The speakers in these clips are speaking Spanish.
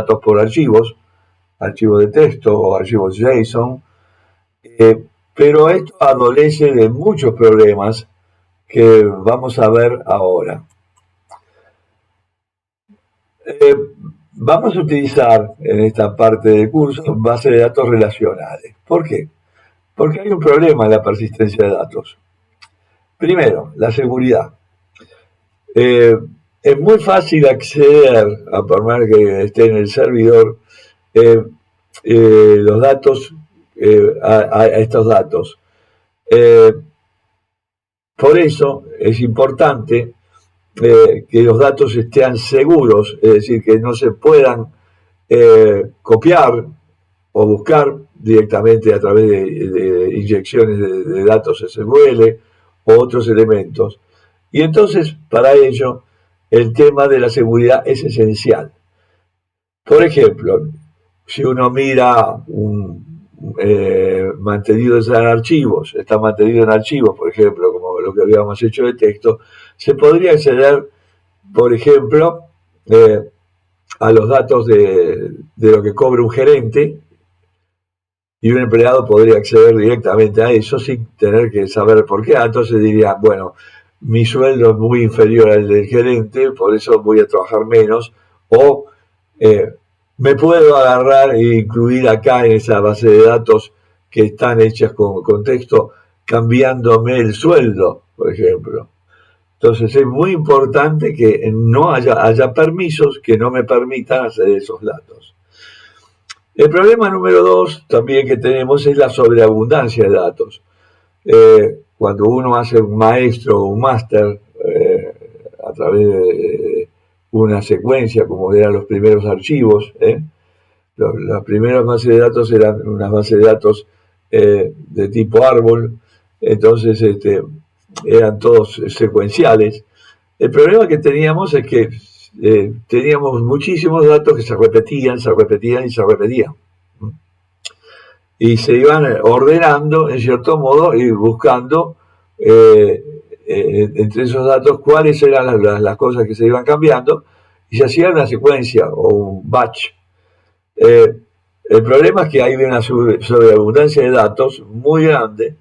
datos por archivos de texto o archivos JSON, pero esto adolece de muchos problemas que vamos a ver ahora. Vamos a utilizar en esta parte del curso bases de datos relacionales. ¿Por qué? Porque hay un problema en la persistencia de datos. Primero, la seguridad. Es muy fácil acceder, a por más que esté en el servidor, los datos, a estos datos. Por eso es importante que los datos estén seguros, es decir, que no se puedan copiar o buscar directamente a través de inyecciones de datos SQL o otros elementos. Y entonces, para ello, el tema de la seguridad es esencial. Por ejemplo, si uno mira mantenido en archivos, está mantenido en archivos, por ejemplo, como lo que habíamos hecho de texto, se podría acceder, por ejemplo, a los datos de lo que cobra un gerente, y un empleado podría acceder directamente a eso sin tener que saber por qué. Entonces diría, bueno, mi sueldo es muy inferior al del gerente, por eso voy a trabajar menos, o me puedo agarrar e incluir acá en esa base de datos que están hechas con texto, cambiándome el sueldo, por ejemplo. Entonces es muy importante que no haya permisos que no me permitan hacer esos datos. El problema número 2 también que tenemos es la sobreabundancia de datos. Cuando uno hace un maestro o un máster a través de una secuencia, como eran los primeros archivos, las primeras bases de datos eran unas bases de datos de tipo árbol, entonces eran todos secuenciales. El problema que teníamos es que teníamos muchísimos datos que se repetían y se iban ordenando en cierto modo y buscando entre esos datos cuáles eran las cosas que se iban cambiando y se hacía una secuencia o un batch. El problema es que hay una sobreabundancia de datos muy grande,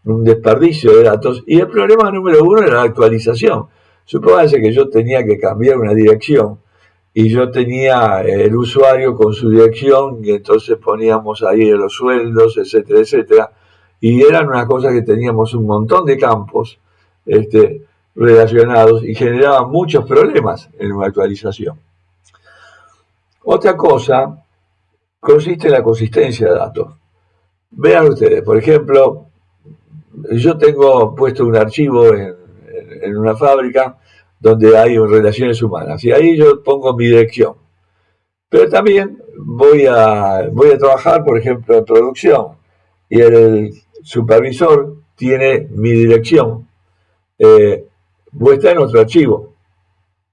un desperdicio de datos, y el problema número 1 era la actualización. Supóngase que yo tenía que cambiar una dirección y yo tenía el usuario con su dirección y entonces poníamos ahí los sueldos, etcétera, etcétera, y eran una cosa que teníamos un montón de campos relacionados y generaban muchos problemas en una actualización. Otra cosa consiste en la consistencia de datos. Vean ustedes, por ejemplo, yo tengo puesto un archivo en una fábrica donde hay relaciones humanas y ahí yo pongo mi dirección. Pero también voy a trabajar, por ejemplo, en producción y el supervisor tiene mi dirección puesta en otro archivo,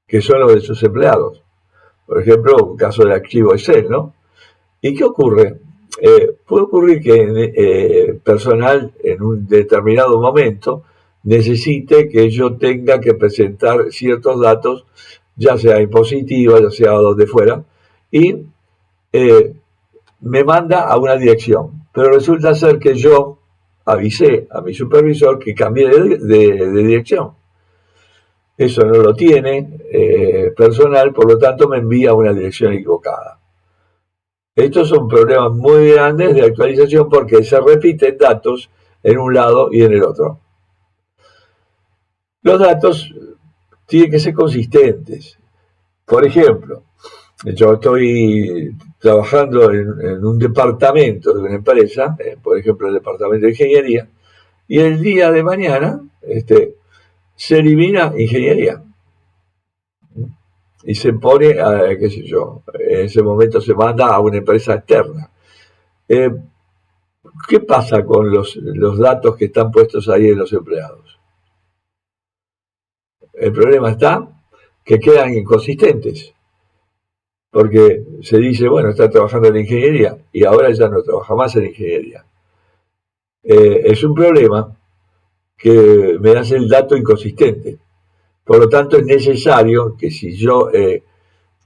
que son los de sus empleados. Por ejemplo, un caso del archivo Excel, ¿no? ¿Y qué ocurre? Puede ocurrir que personal en un determinado momento necesite que yo tenga que presentar ciertos datos, ya sea impositiva, ya sea donde fuera, y me manda a una dirección. Pero resulta ser que yo avisé a mi supervisor que cambié de dirección. Eso no lo tiene personal, por lo tanto me envía a una dirección equivocada. Estos son problemas muy grandes de actualización porque se repiten datos en un lado y en el otro. Los datos tienen que ser consistentes. Por ejemplo, yo estoy trabajando en un departamento de una empresa, por ejemplo el departamento de ingeniería, y el día de mañana se elimina ingeniería. Y se pone, qué sé yo, en ese momento se manda a una empresa externa. ¿Qué pasa con los datos que están puestos ahí en los empleados? El problema está que quedan inconsistentes, porque se dice, bueno, está trabajando en ingeniería y ahora ya no trabaja más en ingeniería. Es un problema que me hace el dato inconsistente. Por lo tanto, es necesario que si yo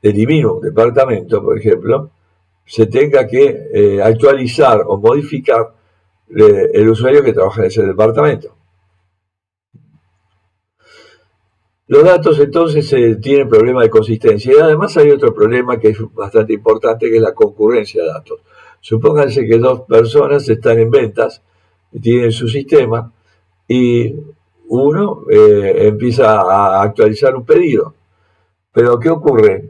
elimino un departamento, por ejemplo, se tenga que actualizar o modificar el usuario que trabaja en ese departamento. Los datos entonces tienen problema de consistencia y además hay otro problema que es bastante importante, que es la concurrencia de datos. Supónganse que dos personas están en ventas, tienen su sistema y uno empieza a actualizar un pedido. Pero ¿qué ocurre?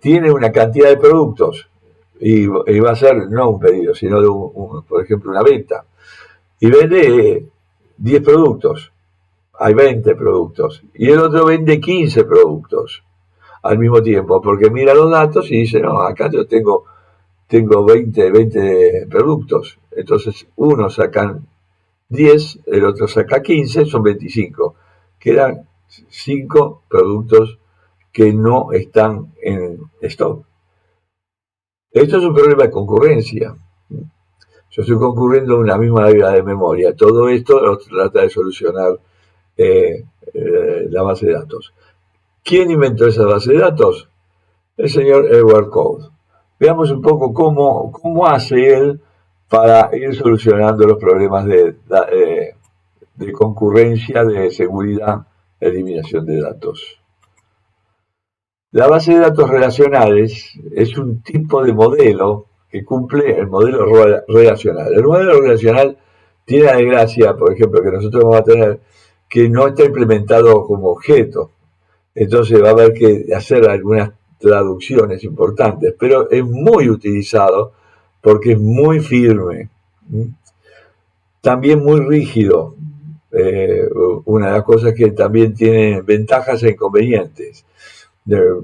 Tiene una cantidad de productos y va a ser no un pedido, sino por ejemplo una venta. Y vende 10 productos, hay 20 productos, y el otro vende 15 productos al mismo tiempo, porque mira los datos y dice, no, acá yo tengo 20 productos, entonces uno sacan 10, el otro saca 15, son 25, quedan 5 productos que no están en stock. Esto es un problema de concurrencia. Yo estoy concurriendo en una misma área de memoria. Todo esto lo trata de solucionar la base de datos. ¿Quién inventó esa base de datos? El señor Edward Code. Veamos un poco cómo hace él para ir solucionando los problemas de concurrencia, de seguridad, eliminación de datos. La base de datos relacionales es un tipo de modelo que cumple el modelo relacional. El modelo relacional tiene la desgracia, por ejemplo, que nosotros vamos a tener que no está implementado como objeto. Entonces va a haber que hacer algunas traducciones importantes, pero es muy utilizado porque es muy firme, también muy rígido. Una de las cosas que también tiene ventajas e inconvenientes.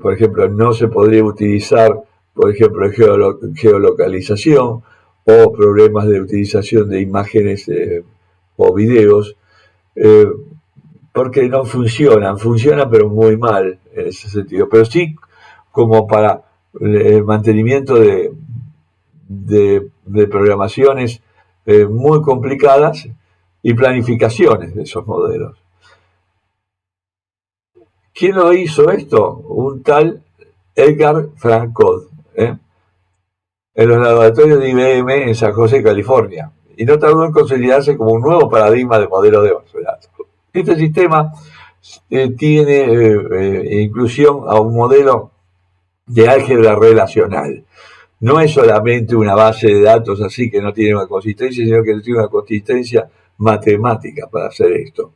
Por ejemplo, no se podría utilizar, por ejemplo, geolocalización o problemas de utilización de imágenes o videos, porque no funcionan pero muy mal en ese sentido, pero sí como para el mantenimiento de programaciones muy complicadas y planificaciones de esos modelos. ¿Quién lo hizo esto? Un tal Edgar Frank Code, en los laboratorios de IBM en San José, California, y no tardó en consolidarse como un nuevo paradigma de modelo de base de datos. Este sistema tiene inclusión a un modelo de álgebra relacional. No es solamente una base de datos así que no tiene una consistencia, sino que tiene una consistencia matemática para hacer esto.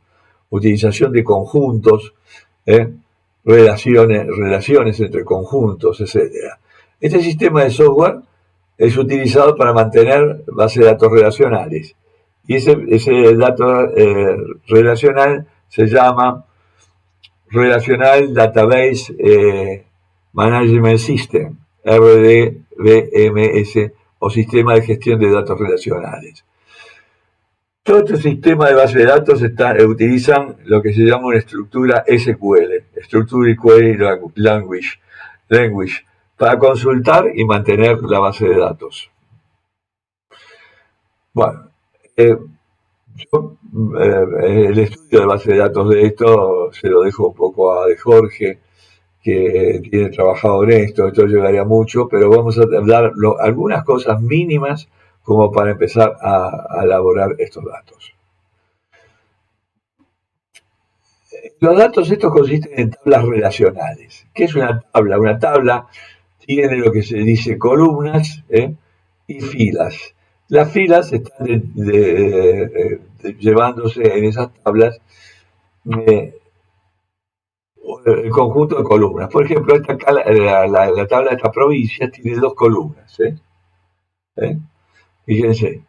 Utilización de conjuntos, relaciones entre conjuntos, etc. Este sistema de software es utilizado para mantener bases de datos relacionales. Y ese dato relacional se llama Relational Database Management System, RDBMS, o Sistema de Gestión de Datos Relacionales. Todos estos sistemas de base de datos utilizan lo que se llama una estructura SQL, Structured Query Language, para consultar y mantener la base de datos. Bueno, el estudio de base de datos de esto se lo dejo un poco a De Jorge, que tiene trabajado en esto llevaría mucho, pero vamos a dar algunas cosas mínimas como para empezar a elaborar estos datos. Los datos estos consisten en tablas relacionales. ¿Qué es una tabla? Una tabla tiene lo que se dice columnas y filas. Las filas están llevándose en esas tablas el conjunto de columnas. Por ejemplo, la tabla de esta provincia tiene 2 columnas. Fíjense,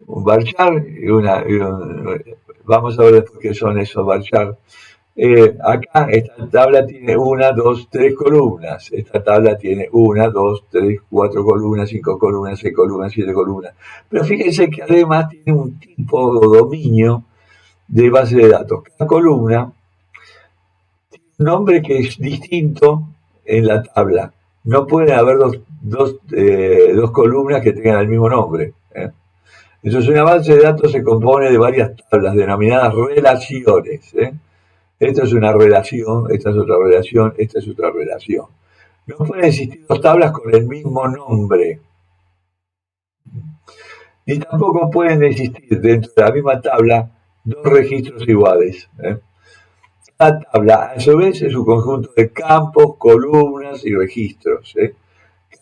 un varchar y vamos a ver después qué son esos varchar. Acá esta tabla tiene 1, 2, 3 columnas. Esta tabla tiene 1, 2, 3, 4 columnas, 5 columnas, 6 columnas, 7 columnas. Pero fíjense que además tiene un tipo o dominio de base de datos. Cada columna tiene un nombre que es distinto en la tabla. No pueden haber dos columnas que tengan el mismo nombre. Entonces una base de datos se compone de varias tablas denominadas relaciones. Esta es una relación, esta es otra relación, esta es otra relación. No pueden existir dos tablas con el mismo nombre, ni tampoco pueden existir dentro de la misma tabla dos registros iguales. Cada tabla, a su vez, es un conjunto de campos, columnas y registros.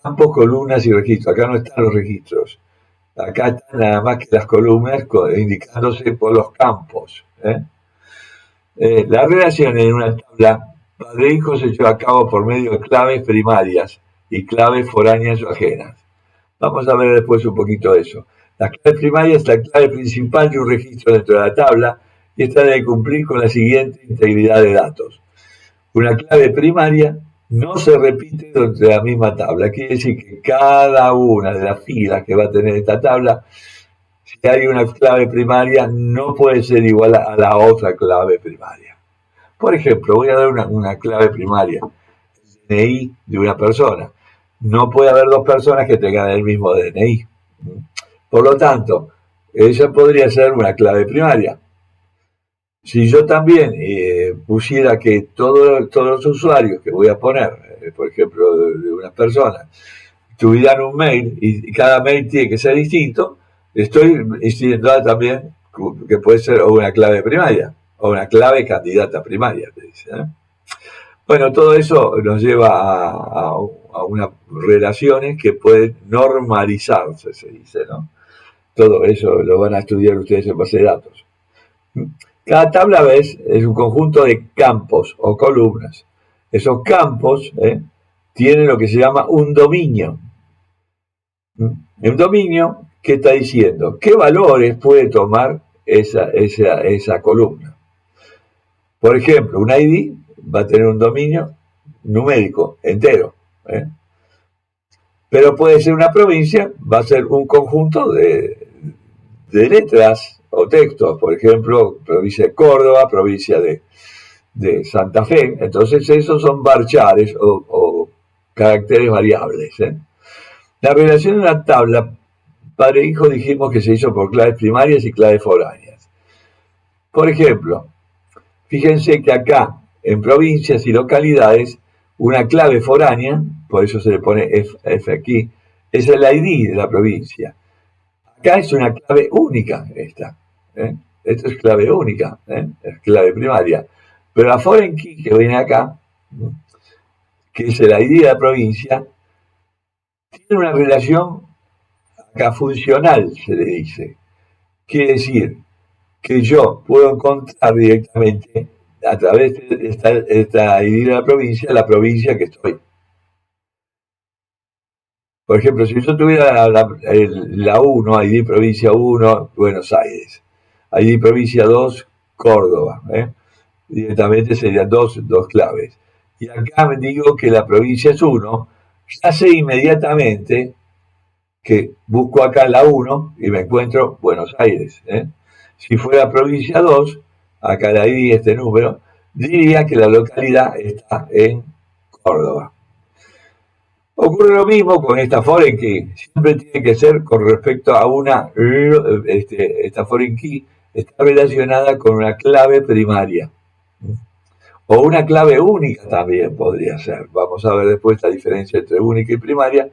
Campos, columnas y registros. Acá no están los registros. Acá están nada más que las columnas indicándose por los campos. La relación en una tabla padre-hijo se lleva a cabo por medio de claves primarias y claves foráneas o ajenas. Vamos a ver después un poquito de eso. La clave primaria es la clave principal de un registro dentro de la tabla y esta debe cumplir con la siguiente integridad de datos. Una clave primaria no se repite dentro de la misma tabla. Quiere decir que cada una de las filas que va a tener esta tabla, si hay una clave primaria, no puede ser igual a la otra clave primaria. Por ejemplo, voy a dar una clave primaria, el DNI de una persona. No puede haber dos personas que tengan el mismo DNI. Por lo tanto, esa podría ser una clave primaria. Si yo también pusiera que todos los usuarios que voy a poner, por ejemplo, de una persona, tuvieran un mail y cada mail tiene que ser distinto, estoy incidiendo también que puede ser una clave primaria o una clave candidata primaria, te dice, ¿eh? Bueno, todo eso nos lleva a unas relaciones que pueden normalizarse, se dice, ¿no? Todo eso lo van a estudiar ustedes en base de datos. Cada tabla, ¿ves?, es un conjunto de campos o columnas. Esos campos tienen lo que se llama un dominio. Un dominio, ¿qué está diciendo? ¿Qué valores puede tomar esa columna? Por ejemplo, un ID va a tener un dominio numérico entero. Pero puede ser una provincia, va a ser un conjunto de letras o textos. Por ejemplo, provincia de Córdoba, provincia de Santa Fe. Entonces esos son varchares o caracteres variables. La relación de una tabla padre-hijo dijimos que se hizo por claves primarias y claves foráneas. Por ejemplo, fíjense que acá, en provincias y localidades, una clave foránea, por eso se le pone F aquí, es el ID de la provincia. Acá es una clave única esta. Esto es clave única, es clave primaria. Pero la foreign key que viene acá, que es el ID de la provincia, tiene una relación acá funcional, se le dice. Quiere decir que yo puedo encontrar directamente a través de esta ID de la provincia que estoy. Por ejemplo, si yo tuviera la 1, ID provincia 1, Buenos Aires, ID provincia 2, Córdoba, directamente serían dos claves. Y acá me digo que la provincia es 1, ya sé inmediatamente que busco acá la 1 y me encuentro Buenos Aires. Si fuera provincia 2, acá la ID, este número, diría que la localidad está en Córdoba. Ocurre lo mismo con esta foreign key. Siempre tiene que ser con respecto a esta foreign key está relacionada con una clave primaria. O una clave única también podría ser. Vamos a ver después la diferencia entre única y primaria,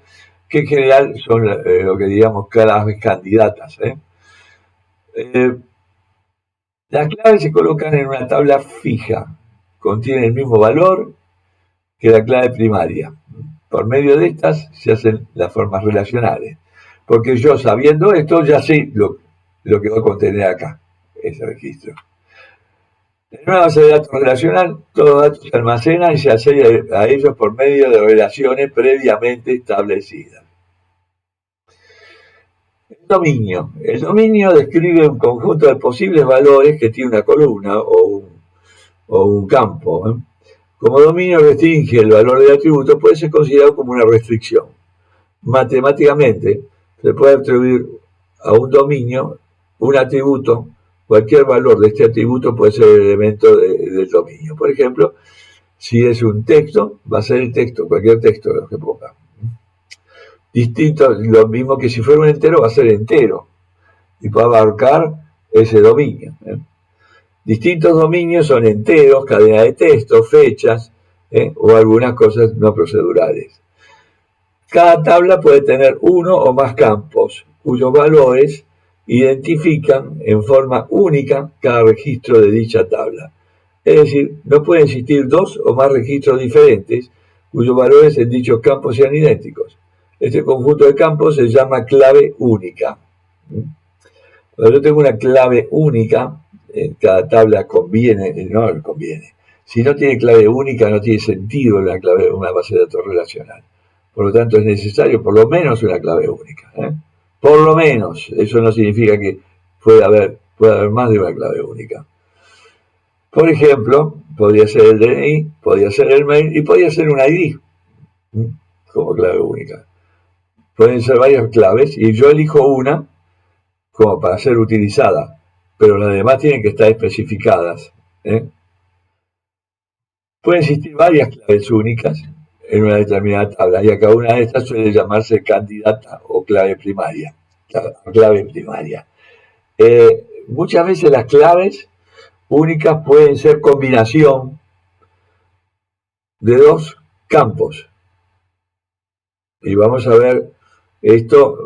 que en general son lo que digamos claves candidatas. Las claves se colocan en una tabla fija. Contienen el mismo valor que la clave primaria. Por medio de estas se hacen las formas relacionales. Porque yo, sabiendo esto, ya sé lo que va a contener acá, ese registro. En una base de datos relacional, todos los datos se almacenan y se accede a ellos por medio de relaciones previamente establecidas. El dominio. El dominio describe un conjunto de posibles valores que tiene una columna o un campo. Como dominio restringe el valor del atributo, puede ser considerado como una restricción. Matemáticamente, se puede atribuir a un dominio un atributo. Cualquier valor de este atributo puede ser el elemento del dominio. Por ejemplo, si es un texto, va a ser el texto, cualquier texto de lo que ponga. Distinto, lo mismo que si fuera un entero, va a ser entero. Y puede abarcar ese dominio. Distintos dominios son enteros, cadena de texto, fechas, o algunas cosas no procedurales. Cada tabla puede tener uno o más campos, cuyos valores identifican en forma única cada registro de dicha tabla. Es decir, no pueden existir dos o más registros diferentes cuyos valores en dichos campos sean idénticos. Este conjunto de campos se llama clave única. Cuando yo tengo una clave única, en cada tabla no conviene. Si no tiene clave única, no tiene sentido una base de datos relacional. Por lo tanto, es necesario por lo menos una clave única. Por lo menos. Eso no significa que pueda haber más de una clave única. Por ejemplo, podría ser el DNI, podría ser el mail y podría ser un ID como clave única. Pueden ser varias claves y yo elijo una como para ser utilizada, pero las demás tienen que estar especificadas. Pueden existir varias claves únicas en una determinada tabla y a cada una de estas suele llamarse candidata o clave primaria. Muchas veces las claves únicas pueden ser combinación de dos campos. Y vamos a ver esto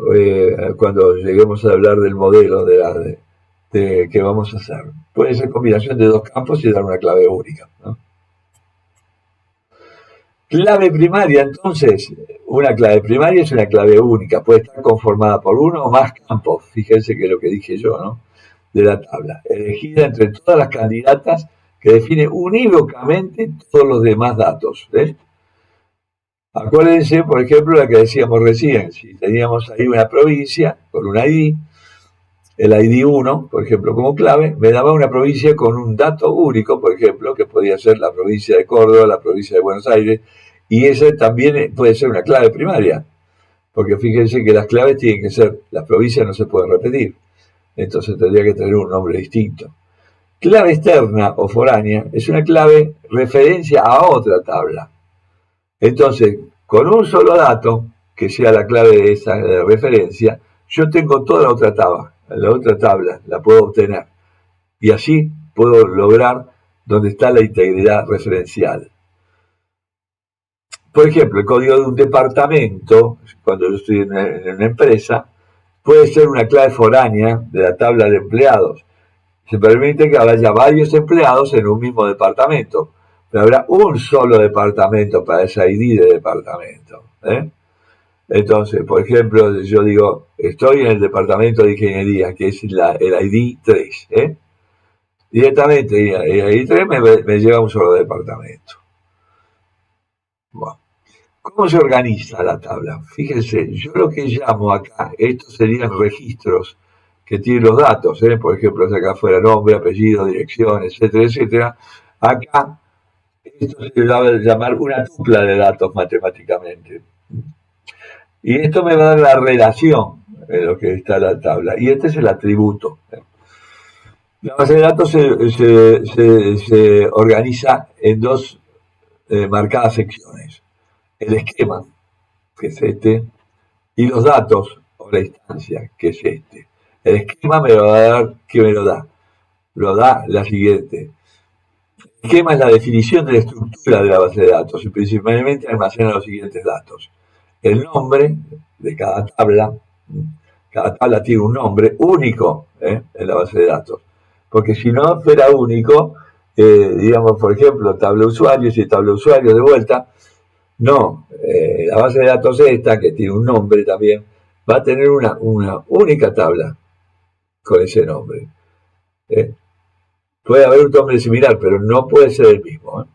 cuando lleguemos a hablar del modelo de que vamos a hacer. Puede ser combinación de dos campos y dar una clave única, ¿no? Clave primaria, entonces, una clave primaria es una clave única, puede estar conformada por uno o más campos, fíjense que es lo que dije yo, ¿no? De la tabla, elegida entre todas las candidatas que define unívocamente todos los demás datos. Acuérdense, por ejemplo, la que decíamos recién, si teníamos ahí una provincia con un ID, el ID 1, por ejemplo, como clave, me daba una provincia con un dato único, por ejemplo, que podía ser la provincia de Córdoba, la provincia de Buenos Aires, y esa también puede ser una clave primaria, porque fíjense que las claves tienen que ser, las provincias no se pueden repetir, entonces tendría que tener un nombre distinto. Clave externa o foránea es una clave referencia a otra tabla. Entonces, con un solo dato, que sea la clave de esa referencia, yo tengo toda la otra tabla la puedo obtener. Y así puedo lograr donde está la integridad referencial. Por ejemplo, el código de un departamento, cuando yo estoy en una empresa, puede ser una clave foránea de la tabla de empleados. Se permite que haya varios empleados en un mismo departamento, pero habrá un solo departamento para ese ID de departamento. Entonces, por ejemplo, yo digo, estoy en el departamento de ingeniería, que es el ID 3. Directamente el ID 3 me lleva a un solo departamento. Bueno. ¿Cómo se organiza la tabla? Fíjense, yo lo que llamo acá, estos serían registros que tienen los datos, por ejemplo, si acá fuera nombre, apellido, dirección, etcétera, etcétera. Acá, esto se va a llamar una tupla de datos matemáticamente. Y esto me va a dar la relación en lo que está la tabla. Y este es el atributo. La base de datos se organiza en dos marcadas secciones. El esquema, que es este, y los datos o la instancia, que es este. El esquema me lo va a dar, ¿qué me lo da? Lo da la siguiente. El esquema es la definición de la estructura de la base de datos y principalmente almacena los siguientes datos. El nombre de cada tabla tiene un nombre único en la base de datos. Porque si no fuera único, digamos, por ejemplo, tabla usuarios y tabla usuarios de vuelta, no, la base de datos esta, que tiene un nombre también, va a tener una única tabla con ese nombre. Puede haber un nombre similar, pero no puede ser el mismo.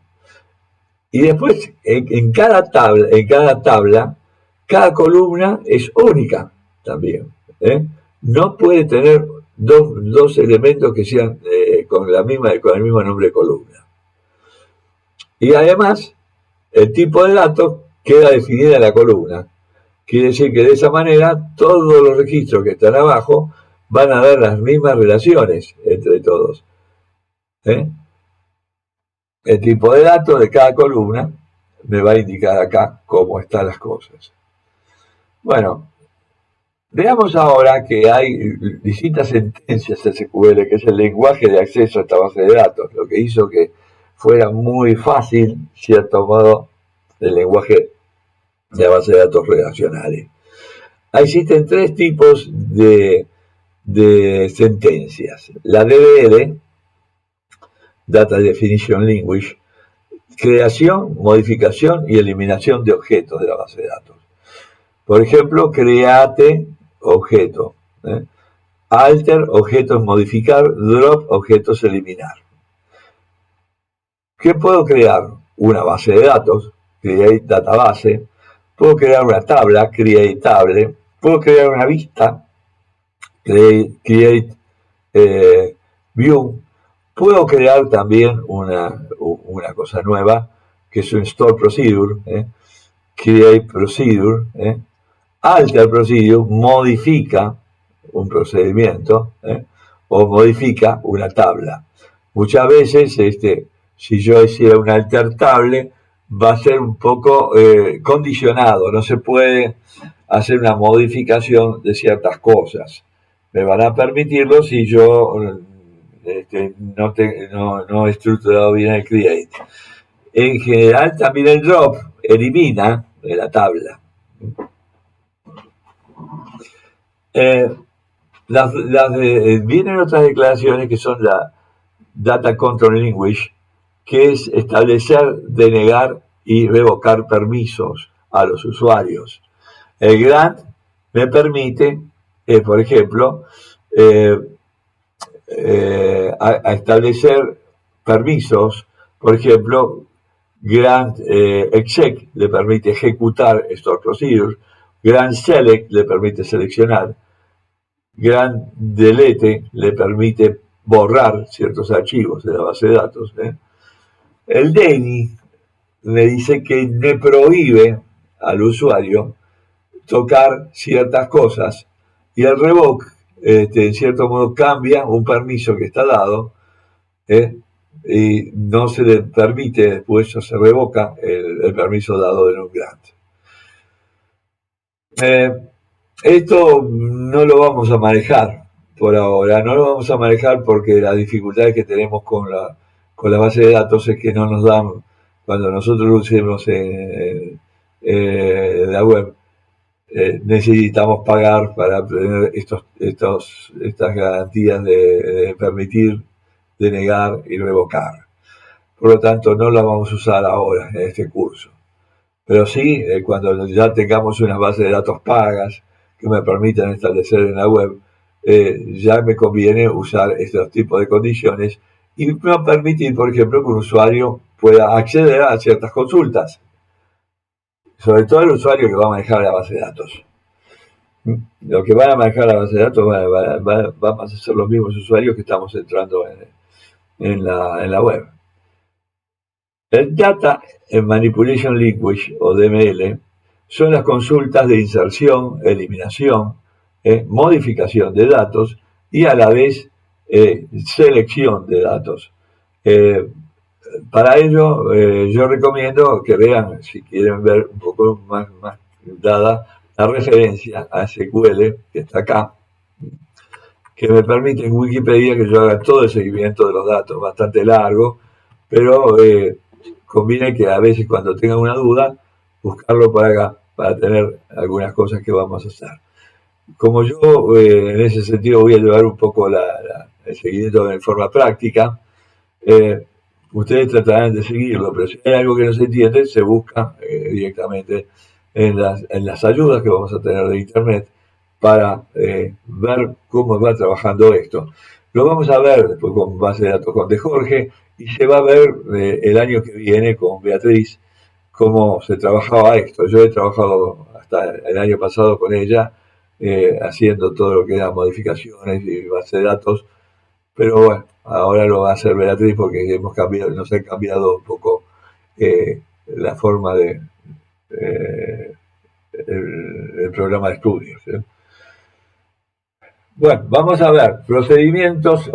Y después, en cada tabla, cada columna es única también. No puede tener dos elementos que sean con el mismo nombre de columna. Y además, el tipo de datos queda definida en la columna. Quiere decir que de esa manera todos los registros que están abajo van a dar las mismas relaciones entre todos. El tipo de datos de cada columna me va a indicar acá cómo están las cosas. Bueno, Veamos ahora que hay distintas sentencias SQL, que es el lenguaje de acceso a esta base de datos, lo que hizo que fuera muy fácil, cierto modo, el lenguaje de base de datos relacionales. Existen tres tipos de sentencias. La DDL, Data Definition Language, creación, modificación y eliminación de objetos de la base de datos. Por ejemplo, create objeto, alter objetos modificar, drop objetos eliminar. ¿Qué puedo crear? Una base de datos, create database, puedo crear una tabla, create table, puedo crear una vista, create view, puedo crear también una cosa nueva, que es un store procedure, create procedure, alter procedure, modifica un procedimiento, o modifica una tabla. Muchas veces, si yo hiciera un alter table, va a ser un poco condicionado, no se puede hacer una modificación de cosas. Me van a permitirlo si yo no he estructurado bien el create. En general, también el drop elimina de la tabla. Vienen otras declaraciones que son la Data Control Language, que es establecer, denegar y revocar permisos a los usuarios. El grant me permite, por ejemplo, a establecer permisos. Por ejemplo, grant exec le permite ejecutar store procedures, grant select le permite seleccionar, grant delete le permite borrar ciertos archivos de la base de datos. El DENI me dice que me prohíbe al usuario tocar ciertas cosas, y el revoke, en cierto modo, cambia un permiso que está dado, y no se le permite, después se revoca el permiso dado en un grant. Esto no lo vamos a manejar por ahora, no lo vamos a manejar porque las dificultades que tenemos con la base de datos es que no nos dan, cuando nosotros lo usemos en la web, necesitamos pagar para tener estas garantías de permitir, denegar y revocar. Por lo tanto, no las vamos a usar ahora en este curso. Pero sí, cuando ya tengamos unas bases de datos pagas que me permitan establecer en la web, ya me conviene usar estos tipos de condiciones y me va a permitir, por ejemplo, que un usuario pueda acceder a ciertas consultas, sobre todo el usuario que va a manejar la base de datos. Los que van a manejar la base de datos van a ser los mismos usuarios que estamos entrando en la web. El Data Manipulation Language, o DML, son las consultas de inserción, eliminación, modificación de datos y a la vez selección de datos. Para ello, yo recomiendo que vean, si quieren ver un poco más dada la referencia a SQL, que está acá, que me permite en Wikipedia que yo haga todo el seguimiento de los datos, bastante largo, pero conviene que a veces cuando tengan una duda, buscarlo por acá, para tener algunas cosas que vamos a hacer. Como yo en ese sentido voy a llevar un poco el seguimiento de forma práctica, ustedes tratarán de seguirlo, pero si hay algo que no se entiende, se busca directamente en las ayudas que vamos a tener de internet para ver cómo va trabajando esto. Lo vamos a ver después con base de datos con De Jorge, y se va a ver el año que viene con Beatriz cómo se trabajaba esto. Yo he trabajado hasta el año pasado con ella, haciendo todo lo que eran modificaciones y base de datos, pero bueno, ahora lo va a hacer Beatriz porque nos ha cambiado un poco la forma de el programa de estudios. Bueno, vamos a ver procedimientos,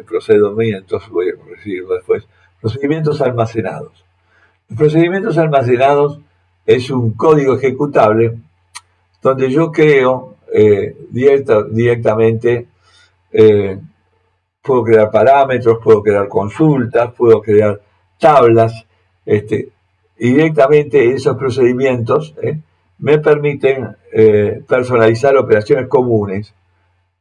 procedimientos, voy a corregirlo después, procedimientos almacenados. Los procedimientos almacenados es un código ejecutable donde yo creo directamente puedo crear parámetros, puedo crear consultas, puedo crear tablas, y directamente esos procedimientos me permiten personalizar operaciones comunes,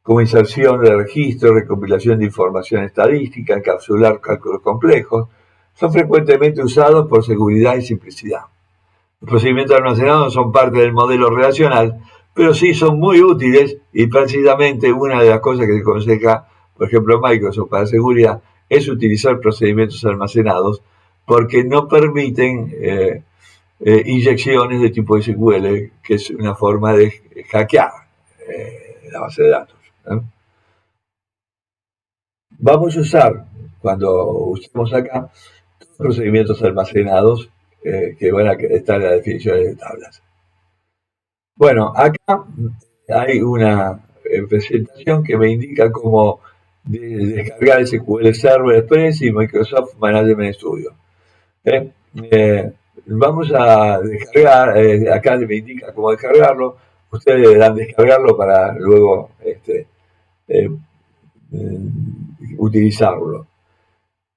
como inserción de registros, recopilación de información estadística, encapsular cálculos complejos. Son frecuentemente usados por seguridad y simplicidad. Los procedimientos almacenados son parte del modelo relacional, pero sí son muy útiles, y precisamente una de las cosas que se aconseja, por ejemplo, Microsoft para seguridad, es utilizar procedimientos almacenados, porque no permiten inyecciones de tipo SQL, que es una forma de hackear la base de datos. Vamos a usar, cuando usemos acá, procedimientos almacenados que van a estar en las definiciones de tablas. Bueno, acá hay una presentación que me indica cómo descargar SQL Server Express y Microsoft Management Studio. Vamos a descargar, acá me indica cómo descargarlo. Ustedes deberán descargarlo para luego utilizarlo.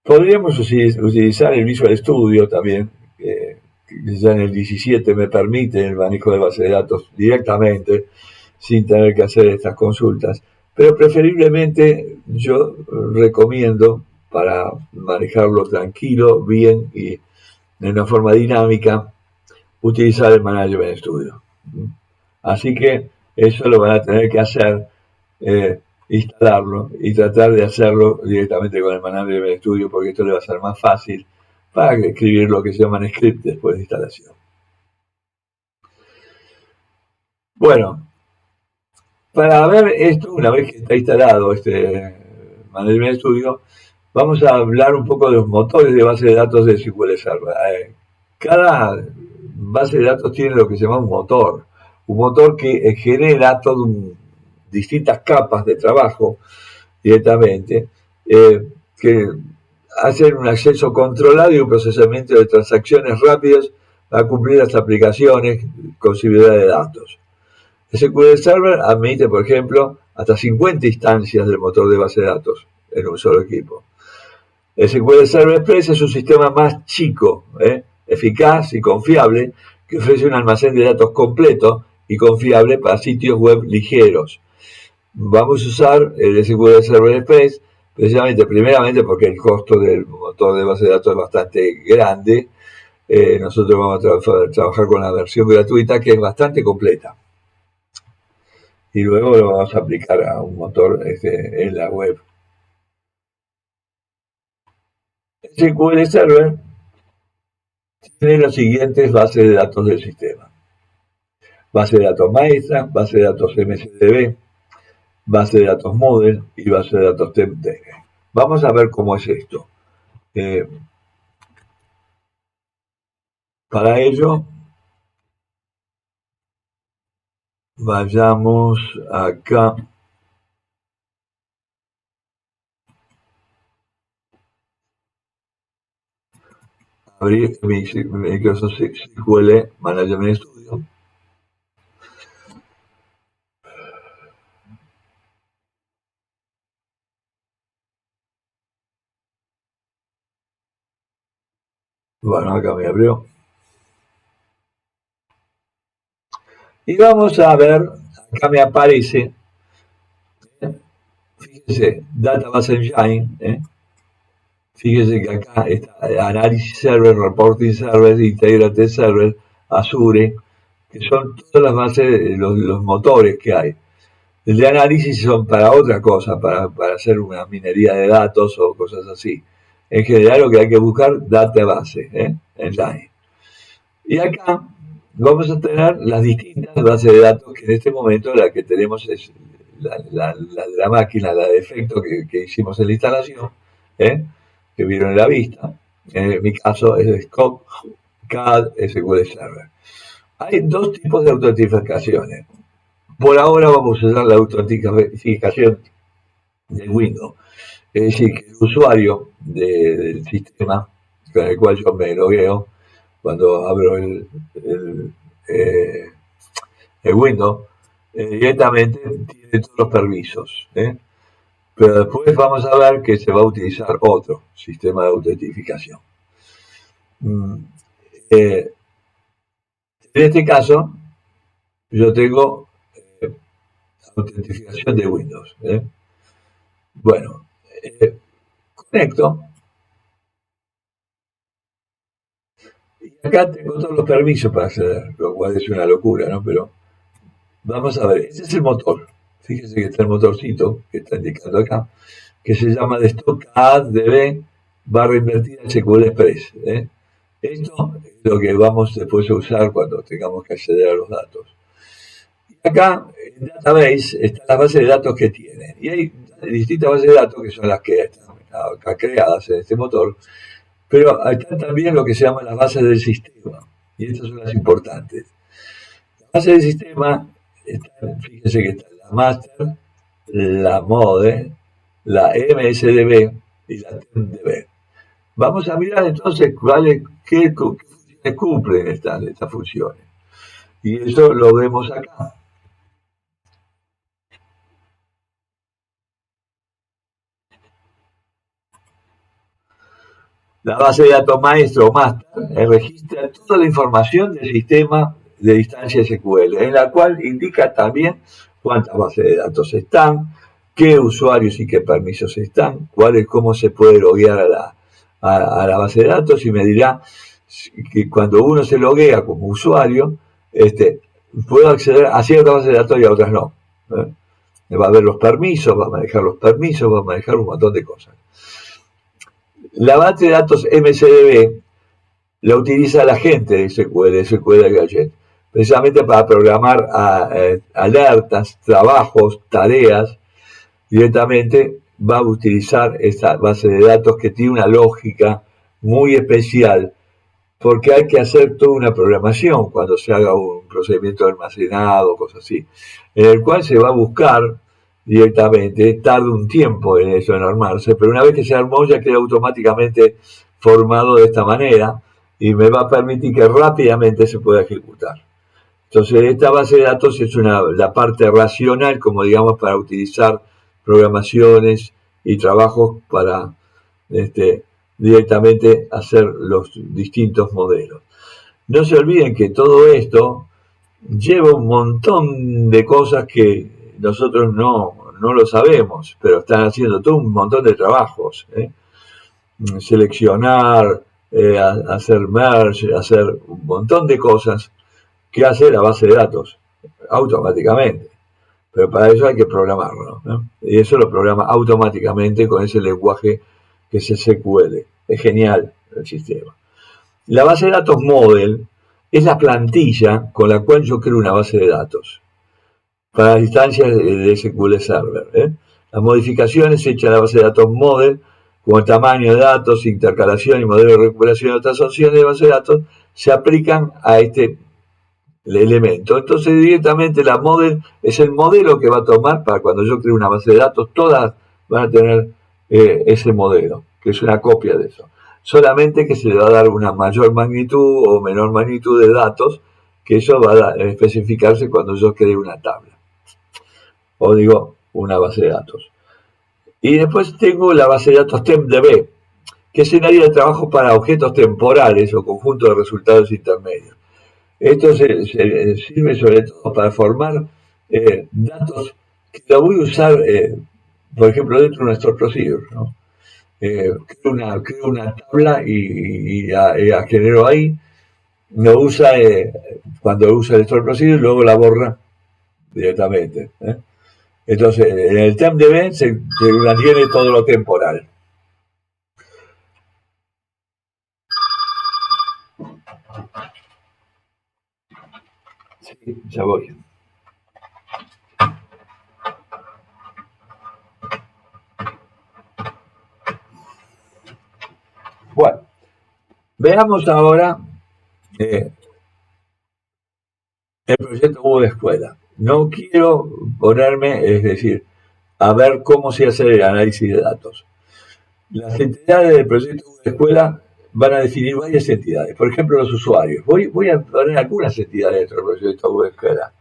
Podríamos utilizar el Visual Studio también, que ya en el 17 me permite el manejo de base de datos directamente, sin tener que hacer estas consultas, pero preferiblemente yo recomiendo, para manejarlo tranquilo, bien y de una forma dinámica, utilizar el Management Studio. Así que eso lo van a tener que hacer, instalarlo y tratar de hacerlo directamente con el Management Studio, porque esto le va a ser más fácil para escribir lo que se llaman scripts después de instalación. Bueno, para ver esto, una vez que está instalado este Management Studio, vamos a hablar un poco de los motores de base de datos de SQL Server. Cada base de datos tiene lo que se llama un motor que genera distintas capas de trabajo directamente, que hacen un acceso controlado y un procesamiento de transacciones rápidas para cumplir las aplicaciones con civilidad de datos. SQL Server admite, por ejemplo, hasta 50 instancias del motor de base de datos en un solo equipo. SQL Server Express es un sistema más chico, eficaz y confiable, que ofrece un almacén de datos completo y confiable para sitios web ligeros. Vamos a usar el SQL Server Express precisamente, primeramente porque el costo del motor de base de datos es bastante grande. Nosotros vamos a trabajar con la versión gratuita, que es bastante completa, y luego lo vamos a aplicar a un motor en la web. SQL Server tiene las siguientes bases de datos del sistema: base de datos maestra, base de datos MSDB, base de datos Moodle y base de datos TempDB. Vamos a ver cómo es esto. Para ello, vayamos acá. Abrir Microsoft SQL Management Studio. Bueno, acá me abrió. Y vamos a ver, acá me aparece, fíjense, Database Engine, fíjense que acá está Analysis Server, Reporting Server, Integrate Server, Azure, que son todas las bases, los motores que hay. El de análisis son para otra cosa, para hacer una minería de datos o cosas así. En general lo que hay que buscar, database, Engine. Y acá vamos a tener las distintas bases de datos, que en este momento la que tenemos es la de la máquina, la de efecto que hicimos en la instalación, que vieron en la vista. En mi caso es Scope, CAD, SQL Server. Hay dos tipos de autentificaciones. Por ahora vamos a usar la autentificación de Windows. Es decir, que el usuario del sistema con el cual yo me logueo cuando abro el Windows, directamente tiene todos los permisos. Pero después vamos a ver que se va a utilizar otro sistema de autentificación. En este caso, yo tengo autentificación de Windows. Bueno, conecto. Y acá tengo todos los permisos para acceder, lo cual es una locura, ¿no? Pero vamos a ver, este es el motor. Fíjense que está el motorcito que está indicando acá, que se llama Desktop ADB barra invertida SQL Express. Esto es lo que vamos después a usar cuando tengamos que acceder a los datos. Y acá, en Database, están las bases de datos que tienen. Y hay distintas bases de datos que son las que están acá creadas en este motor, pero están también lo que se llaman las bases del sistema. Y estas son las importantes. Las bases del sistema, fíjense que está la master, la mode, la MSDB y la TMDB. Vamos a mirar entonces qué funciones cumplen estas funciones. Y eso lo vemos acá. La base de datos maestro o master registra toda la información del sistema de instancia SQL, en la cual indica también cuántas bases de datos están, qué usuarios y qué permisos están, cómo se puede loguear a la base de datos, y me dirá que cuando uno se loguea como usuario, puedo acceder a ciertas bases de datos y a otras no. Va a ver los permisos, va a manejar los permisos, va a manejar un montón de cosas. La base de datos MSDB la utiliza la gente de SQL Gadget, precisamente para programar alertas, trabajos, tareas. Directamente va a utilizar esta base de datos que tiene una lógica muy especial, porque hay que hacer toda una programación cuando se haga un procedimiento de almacenado, cosas así, en el cual se va a buscar directamente, tarda un tiempo en eso, en armarse, pero una vez que se armó ya queda automáticamente formado de esta manera y me va a permitir que rápidamente se pueda ejecutar. Entonces esta base de datos es la parte racional, como digamos, para utilizar programaciones y trabajos para directamente hacer los distintos modelos. No se olviden que todo esto lleva un montón de cosas que nosotros no lo sabemos, pero están haciendo todo un montón de trabajos. Seleccionar, hacer merge, hacer un montón de cosas que hace la base de datos automáticamente. Pero para eso hay que programarlo, ¿no? Y eso lo programa automáticamente con ese lenguaje que es SQL. Es genial el sistema. La base de datos model es la plantilla con la cual yo creo una base de datos para las instancias de SQL Server. Las modificaciones hechas a la base de datos model, como el tamaño de datos, intercalación y modelo de recuperación de otras opciones de base de datos, se aplican a este elemento. Entonces directamente la model es el modelo que va a tomar para cuando yo creo una base de datos, todas van a tener ese modelo, que es una copia de eso. Solamente que se le va a dar una mayor magnitud o menor magnitud de datos, que eso va a especificarse cuando yo cree una tabla. O digo, una base de datos. Y después tengo la base de datos TempDB, que es un área de trabajo para objetos temporales o conjuntos de resultados intermedios. Esto sirve sobre todo para formar datos que lo voy a usar, por ejemplo, dentro de nuestro procedure, ¿no? Creo una tabla y la genero ahí, lo usa cuando usa el store procedure, luego la borra directamente. Entonces, en el TempDB se mantiene todo lo temporal. Sí, ya voy. Bueno, veamos ahora el proyecto Google Escuela. No quiero ponerme, es decir, a ver cómo se hace el análisis de datos. Las entidades del proyecto Google Escuela van a definir varias entidades. Por ejemplo, los usuarios. Voy a poner algunas entidades dentro del proyecto Google Escuela.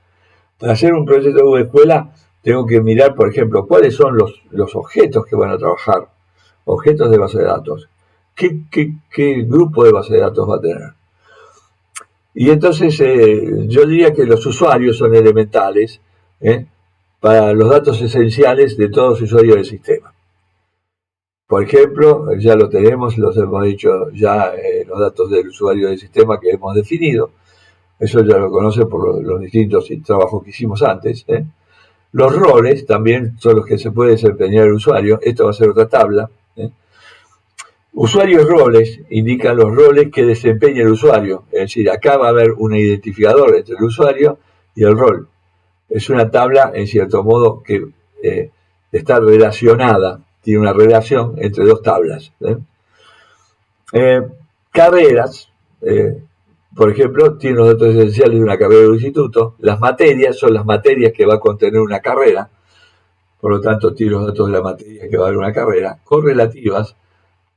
Para hacer un proyecto de escuela tengo que mirar, por ejemplo, cuáles son los objetos que van a trabajar, objetos de base de datos, qué grupo de base de datos va a tener. Y entonces yo diría que los usuarios son elementales para los datos esenciales de todos los usuarios del sistema. Por ejemplo, ya lo tenemos, los hemos dicho ya los datos del usuario del sistema que hemos definido. Eso ya lo conocen por los distintos trabajos que hicimos antes. Los roles también son los que se puede desempeñar el usuario. Esto va a ser otra tabla. Usuarios roles indican los roles que desempeña el usuario. Es decir, acá va a haber un identificador entre el usuario y el rol. Es una tabla, en cierto modo, que está relacionada, tiene una relación entre dos tablas. Carreras, por ejemplo, tiene los datos esenciales de una carrera de un instituto. Las materias son las materias que va a contener una carrera. Por lo tanto, tiene los datos de la materia que va a haber una carrera. Correlativas,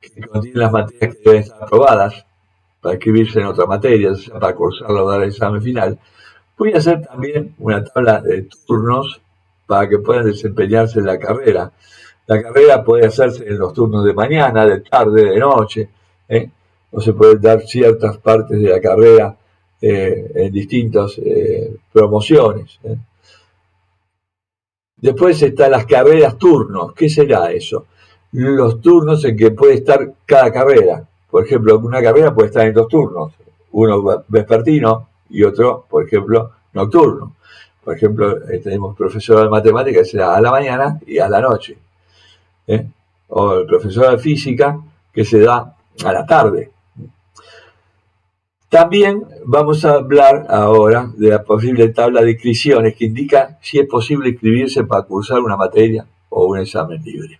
que contienen las materias que deben estar aprobadas para inscribirse en otra materia, o sea, para cursarla o dar el examen final. Voy a hacer también una tabla de turnos para que puedan desempeñarse en la carrera. La carrera puede hacerse en los turnos de mañana, de tarde, de noche, o se pueden dar ciertas partes de la carrera en distintas promociones. Después están las carreras turnos. ¿Qué será eso? Los turnos en que puede estar cada carrera. Por ejemplo, una carrera puede estar en dos turnos. Uno vespertino y otro, por ejemplo, nocturno. Por ejemplo, tenemos profesor de matemáticas que será a la mañana y a la noche. O el profesor de física que se da a la tarde. También vamos a hablar ahora de la posible tabla de inscripciones que indica si es posible inscribirse para cursar una materia o un examen libre.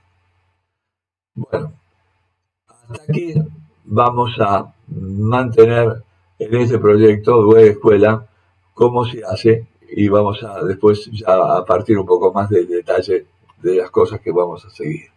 Bueno, hasta aquí vamos a mantener en este proyecto web escuela cómo se hace y vamos a después ya a partir un poco más del detalle de las cosas que vamos a seguir.